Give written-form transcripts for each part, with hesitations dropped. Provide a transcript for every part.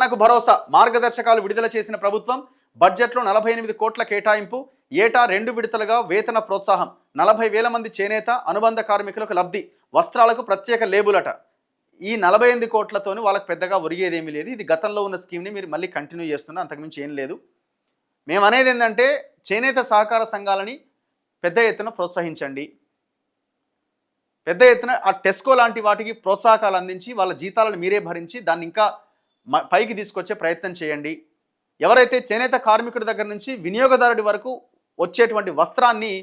తెలంగాణకు భరోసా మార్గదర్శకాలు విడుదల చేసిన ప్రభుత్వం బడ్జెట్లో 48 కోట్ల కేటాయింపు ఏటా 2 విడతలుగా వేతన ప్రోత్సాహం 40,000 మంది చేనేత అనుబంధ కార్మికులకు లబ్ధి వస్త్రాలకు ప్రత్యేక లేబులట. ఈ 48 కోట్లతోని వాళ్ళకి పెద్దగా ఒరిగేదేమీ లేదు. ఇది గతంలో ఉన్న స్కీమ్ని మీరు మళ్ళీ కంటిన్యూ చేస్తున్నా, అంతకుమించి ఏం లేదు. మేము అనేది ఏంటంటే చేనేత సహకార సంఘాలని పెద్ద ఎత్తున ప్రోత్సహించండి. పెద్ద ఎత్తున ఆ టెస్కో లాంటి వాటికి ప్రోత్సాహకాలు అందించి వాళ్ళ జీతాలను మీరే భరించి దాన్ని ఇంకా పైకి తీసుకొచ్చే ప్రయత్నం చేయండి. ఎవరైతే చేనేత కార్మికుడి దగ్గర నుంచి వినియోగదారుడి వరకు వచ్చేటువంటి వస్త్రాన్ని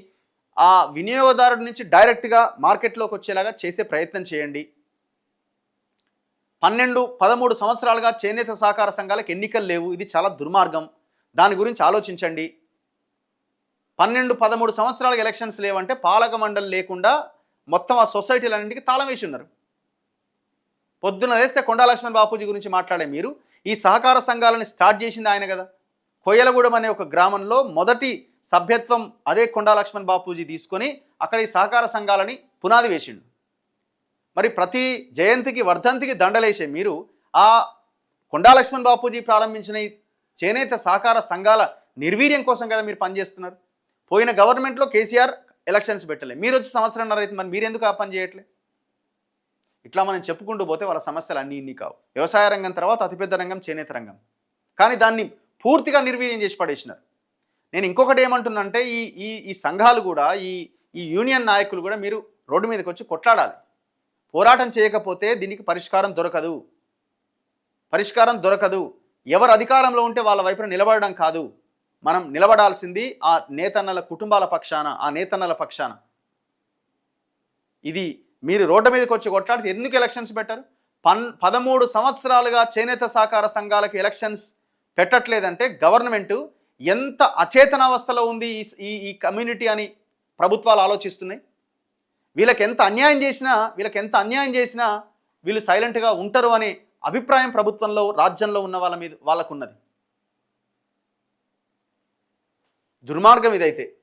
ఆ వినియోగదారుడి నుంచి డైరెక్ట్గా మార్కెట్లోకి వచ్చేలాగా చేసే ప్రయత్నం చేయండి. 12-13 సంవత్సరాలుగా చేనేత సహకార సంఘాలకు ఎన్నికలు లేవు. ఇది చాలా దుర్మార్గం. దాని గురించి ఆలోచించండి. 12-13 సంవత్సరాలకు ఎలక్షన్స్ లేవంటే పాలక మండలి లేకుండా మొత్తం ఆ సొసైటీలన్నింటికి తాళం వేసి ఉన్నారు. పొద్దున వేస్తే కొండా లక్ష్మణ్ బాపూజీ గురించి మాట్లాడే మీరు ఈ సహకార సంఘాలను స్టార్ట్ చేసింది ఆయన కదా. కొయ్యలగూడెం అనే ఒక గ్రామంలో మొదటి సభ్యత్వం అదే కొండా లక్ష్మణ్ బాపూజీ తీసుకొని అక్కడ ఈ సహకార సంఘాలని పునాది వేసిండు. మరి ప్రతి జయంతికి వర్ధంతికి దండలేసే మీరు ఆ కొండా లక్ష్మణ్ బాపూజీ ప్రారంభించిన ఈ చేనేత సహకార సంఘాల నిర్వీర్యం కోసం కదా మీరు పనిచేస్తున్నారు. పోయిన గవర్నమెంట్లో కేసీఆర్ ఎలక్షన్స్ పెట్టలే, మీరు వచ్చి సంవత్సరంన్నర అయితే మరి మీరెందుకు ఆ పని చేయట్లే? ఇట్లా మనం చెప్పుకుంటూ పోతే వాళ్ళ సమస్యలు అన్నీ కావు. వ్యవసాయ రంగం తర్వాత అతిపెద్ద రంగం చేనేత రంగం, కానీ దాన్ని పూర్తిగా నిర్వీర్యం చేసి పడేసినారు. నేను ఇంకొకటి ఏమంటున్నంటే ఈ సంఘాలు కూడా ఈ యూనియన్ నాయకులు కూడా మీరు రోడ్డు మీదకి వచ్చి కొట్లాడాలి. పోరాటం చేయకపోతే దీనికి పరిష్కారం దొరకదు. ఎవరు అధికారంలో ఉంటే వాళ్ళ వైపున నిలబడడం కాదు, మనం నిలబడాల్సింది ఆ నేతన్నల కుటుంబాల పక్షాన, ఆ నేతన్నల పక్షాన. ఇది మీరు రోడ్డు మీదకి వచ్చి కొట్లాడితే ఎందుకు ఎలక్షన్స్ పెట్టారు? 13 సంవత్సరాలుగా చేనేత సహకార సంఘాలకు ఎలక్షన్స్ పెట్టట్లేదంటే గవర్నమెంట్ ఎంత అచేతనావస్థలో ఉంది ఈ కమ్యూనిటీ అని ప్రభుత్వాలు ఆలోచిస్తున్నాయి. వీళ్ళకి ఎంత అన్యాయం చేసినా వీళ్ళు సైలెంట్గా ఉంటారు అనే అభిప్రాయం ప్రభుత్వంలో, రాజ్యంలో ఉన్న వాళ్ళ మీద వాళ్ళకున్నది. దుర్మార్గం ఇదైతే.